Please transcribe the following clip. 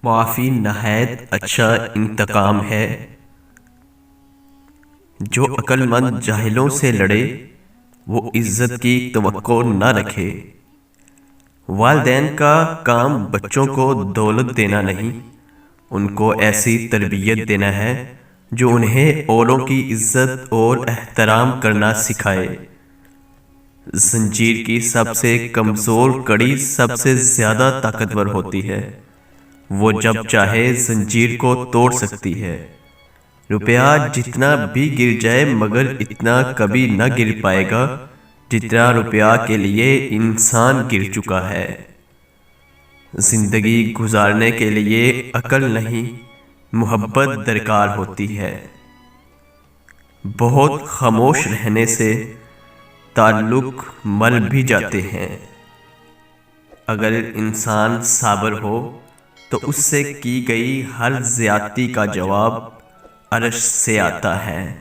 معافی نہایت اچھا انتقام ہے۔ جو عقل مند جاہلوں سے لڑے وہ عزت کی توقع نہ رکھے۔ والدین کا کام بچوں کو دولت دینا نہیں، ان کو ایسی تربیت دینا ہے جو انہیں اوروں کی عزت اور احترام کرنا سکھائے۔ زنجیر کی سب سے کمزور کڑی سب سے زیادہ طاقتور ہوتی ہے، وہ جب چاہے زنجیر کو توڑ سکتی ہے۔ روپیہ جتنا بھی گر جائے مگر اتنا کبھی نہ گر پائے گا جتنا روپیہ کے لیے انسان گر چکا ہے۔ زندگی گزارنے کے لیے عقل نہیں، محبت درکار ہوتی ہے۔ بہت خاموش رہنے سے تعلق مر بھی جاتے ہیں۔ اگر انسان صابر ہو تو اس سے کی گئی ہر زیادتی کا جواب عرش سے آتا ہے۔